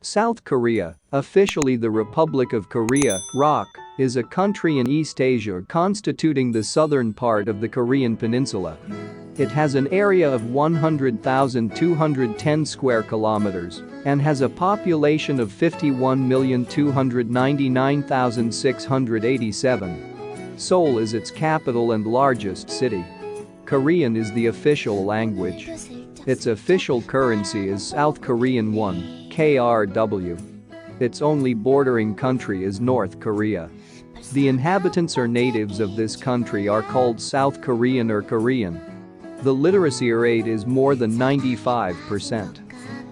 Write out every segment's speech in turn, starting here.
South Korea, officially the Republic of Korea, ROK, is a country in East Asia constituting the southern part of the Korean peninsula. It has an area of 100,210 square kilometers and has a population of 51,299,687. Seoul is its capital and largest city. Korean is the official language. Its official currency is South Korean won, KRW. Its only bordering country is North Korea. The inhabitants or natives of this country are called South Korean or Korean. The literacy rate is more than 95%.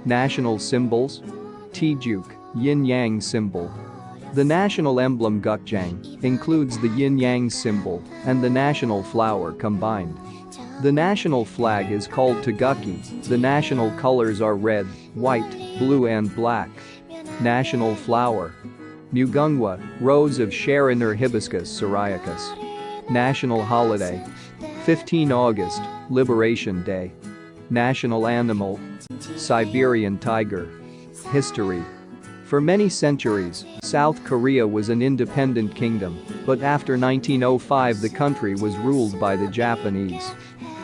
National symbols? Tjuk, yin-yang symbol. The national emblem gukjang includes the yin-yang symbol and the national flower combined. The national flag is called Taguki. The national colors are red, white, blue and black. National flower. Mugunghwa, rose of Sharon or Hibiscus syriacus. National holiday. 15 August, Liberation Day. National animal. Siberian tiger. History. For many centuries, South Korea was an independent kingdom, but after 1905 the country was ruled by the Japanese.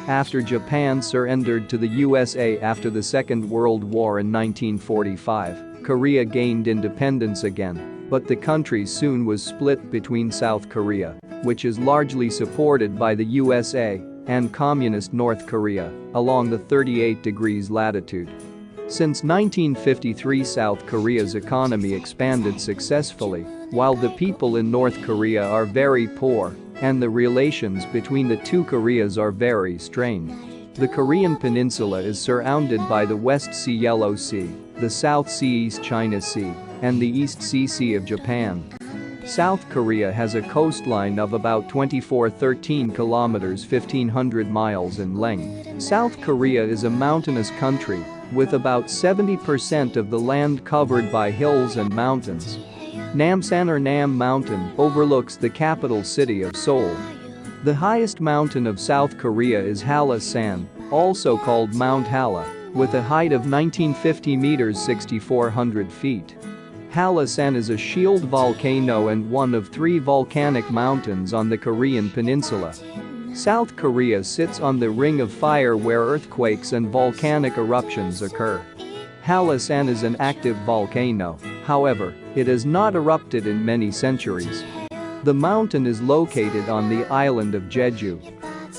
After Japan surrendered to the USA after the Second World War in 1945, Korea gained independence again, but the country soon was split between South Korea, which is largely supported by the USA, and Communist North Korea, along the 38 degrees latitude. Since 1953 South Korea's economy expanded successfully, while the people in North Korea are very poor, and the relations between the two Koreas are very strained. The Korean peninsula is surrounded by the West Sea Yellow Sea, the South Sea East China Sea, and the East Sea of Japan. South Korea has a coastline of about 13 kilometers 1,500 miles in length. South Korea is a mountainous country, with about 70% of the land covered by hills and mountains. Namsan or Nam Mountain overlooks the capital city of Seoul. The highest mountain of South Korea is Hallasan, also called Mount Halla, with a height of 1950 meters 6,400 feet. Hallasan is a shield volcano and one of 3 volcanic mountains on the Korean peninsula. South Korea sits on the Ring of Fire where earthquakes and volcanic eruptions occur. Hallasan is an active volcano, however, it has not erupted in many centuries. The mountain is located on the island of Jeju.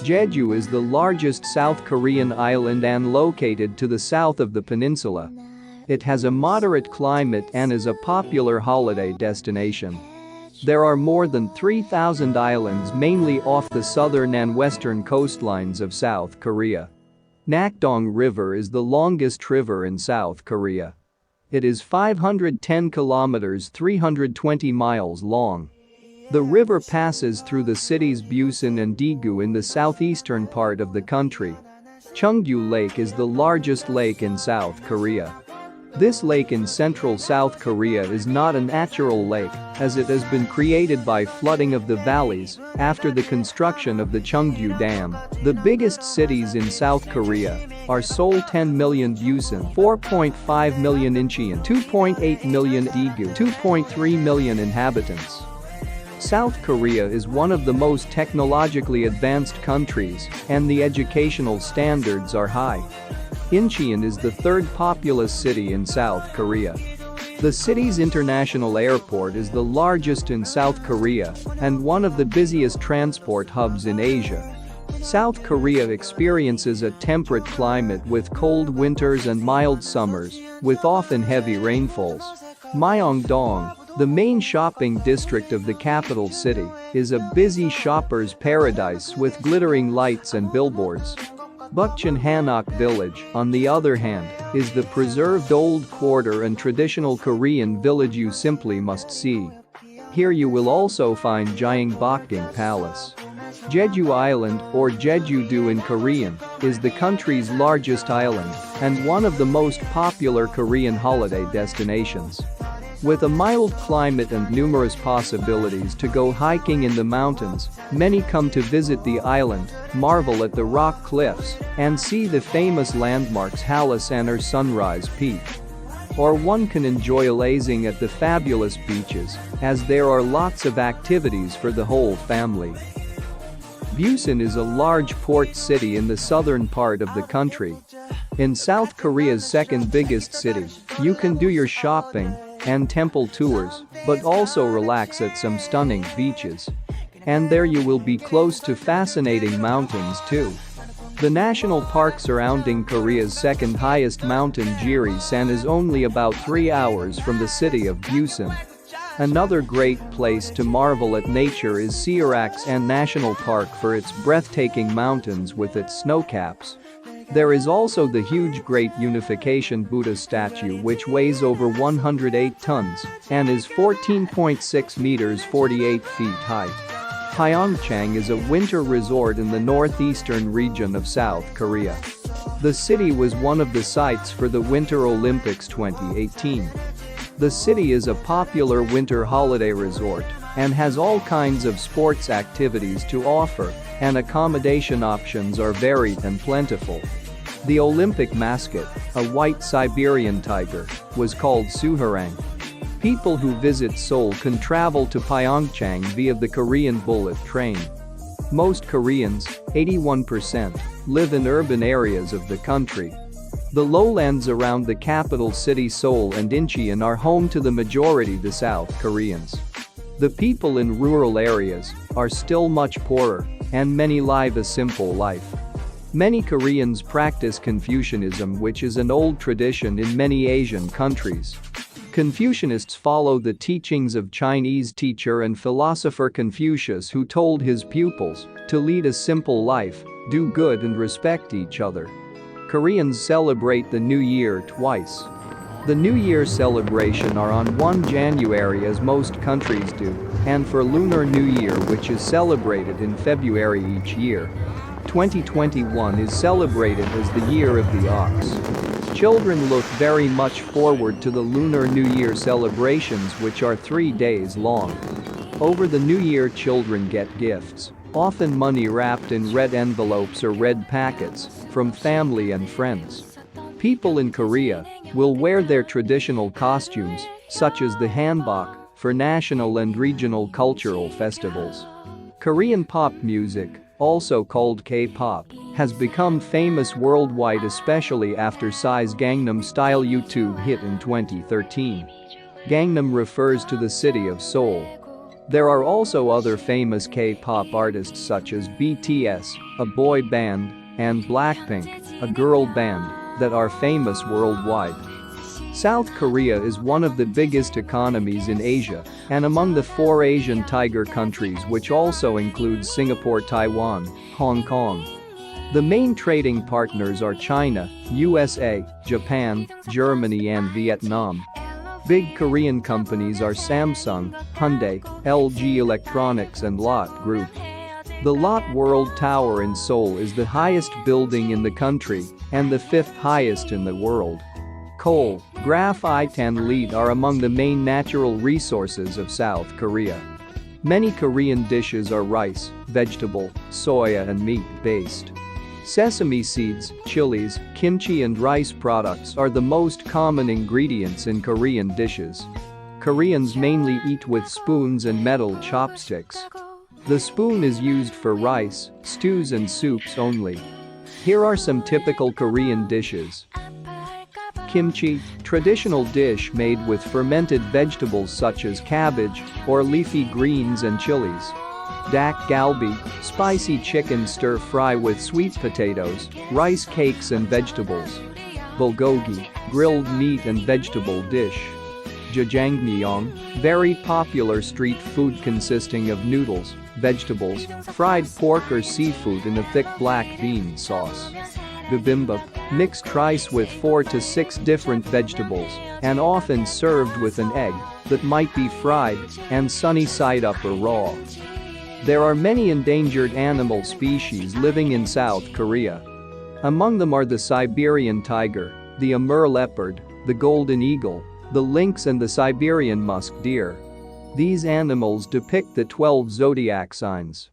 Jeju is the largest South Korean island and located to the south of the peninsula. It has a moderate climate and is a popular holiday destination. There are more than 3,000 islands mainly off the southern and western coastlines of South Korea. Nakdong River is the longest river in South Korea. It is 510 kilometers 320 miles long. The river passes through the cities Busan and Daegu in the southeastern part of the country. Cheongju Lake is the largest lake in South Korea. This lake in central South Korea is not a natural lake, as it has been created by flooding of the valleys after the construction of the Cheongju Dam. The biggest cities in South Korea are Seoul 10 million, Busan 4.5 million, Incheon 2.8 million, Daegu 2.3 million inhabitants. South Korea is one of the most technologically advanced countries, and the educational standards are high. Incheon is the 3rd populous city in South Korea. The city's international airport is the largest in South Korea and one of the busiest transport hubs in Asia. South Korea experiences a temperate climate with cold winters and mild summers, with often heavy rainfalls. Myeongdong, the main shopping district of the capital city, is a busy shopper's paradise with glittering lights and billboards. Bukchon Hanok Village, on the other hand, is the preserved old quarter and traditional Korean village you simply must see. Here you will also find Gyeongbokgung Palace. Jeju Island, or Jeju-do in Korean, is the country's largest island and one of the most popular Korean holiday destinations. With a mild climate and numerous possibilities to go hiking in the mountains, many come to visit the island, marvel at the rock cliffs, and see the famous landmarks Hallasan or Sunrise Peak. Or one can enjoy lazing at the fabulous beaches, as there are lots of activities for the whole family. Busan is a large port city in the southern part of the country. In South Korea's second biggest city, you can do your shopping and temple tours, but also relax at some stunning beaches. And there you will be close to fascinating mountains too. The national park surrounding Korea's second highest mountain, Jiri-san, is only about 3 hours from the city of Busan. Another great place to marvel at nature is Seoraksan National Park for its breathtaking mountains with its snowcaps. There is also the huge Great Unification Buddha statue, which weighs over 108 tons and is 14.6 meters 48 feet high. Pyeongchang is a winter resort in the northeastern region of South Korea. The city was one of the sites for the Winter Olympics 2018. The city is a popular winter holiday resort and has all kinds of sports activities to offer, and accommodation options are varied and plentiful. The Olympic mascot, a white Siberian tiger, was called Suharang. People who visit Seoul can travel to Pyeongchang via the Korean bullet train. Most Koreans, 81%, live in urban areas of the country. The lowlands around the capital city Seoul and Incheon are home to the majority of the South Koreans. The people in rural areas are still much poorer, and many live a simple life. Many Koreans practice Confucianism, which is an old tradition in many Asian countries. Confucianists follow the teachings of Chinese teacher and philosopher Confucius, who told his pupils to lead a simple life, do good and respect each other. Koreans celebrate the New Year twice. The New Year celebration are on 1 January as most countries do, and for Lunar New Year, which is celebrated in February each year. 2021 is celebrated as the Year of the Ox. Children look very much forward to the Lunar New Year celebrations, which are 3 days long. Over the New Year, children get gifts, often money wrapped in red envelopes or red packets, from family and friends. People in Korea will wear their traditional costumes, such as the hanbok, for national and regional cultural festivals. Korean pop music, also called K-pop, has become famous worldwide, especially after Psy's Gangnam Style YouTube hit in 2013. Gangnam refers to the city of Seoul. There are also other famous K-pop artists such as BTS, a boy band, and Blackpink, a girl band, that are famous worldwide. South Korea is one of the biggest economies in Asia and among the 4 Asian tiger countries, which also includes Singapore, Taiwan, Hong Kong. The main trading partners are China, USA, Japan, Germany and Vietnam. Big Korean companies are Samsung, Hyundai, LG Electronics and Lotte Group. The Lotte World Tower in Seoul is the highest building in the country and the 5th highest in the world. Coal, graphite and lead are among the main natural resources of South Korea. Many Korean dishes are rice, vegetable, soya and meat-based. Sesame seeds, chilies, kimchi and rice products are the most common ingredients in Korean dishes. Koreans mainly eat with spoons and metal chopsticks. The spoon is used for rice, stews and soups only. Here are some typical Korean dishes. Kimchi, traditional dish made with fermented vegetables such as cabbage or leafy greens and chilies. Dak galbi, spicy chicken stir-fry with sweet potatoes, rice cakes and vegetables. Bulgogi, grilled meat and vegetable dish. Jjajangmyeon, very popular street food consisting of noodles, vegetables, fried pork or seafood in a thick black bean sauce. Bibimbap, mixed rice with 4 to 6 different vegetables and often served with an egg that might be fried and sunny side up or raw. There are many endangered animal species living in South Korea. Among them are the Siberian tiger, the Amur leopard, the golden eagle, the lynx and the Siberian musk deer. These animals depict the 12 zodiac signs.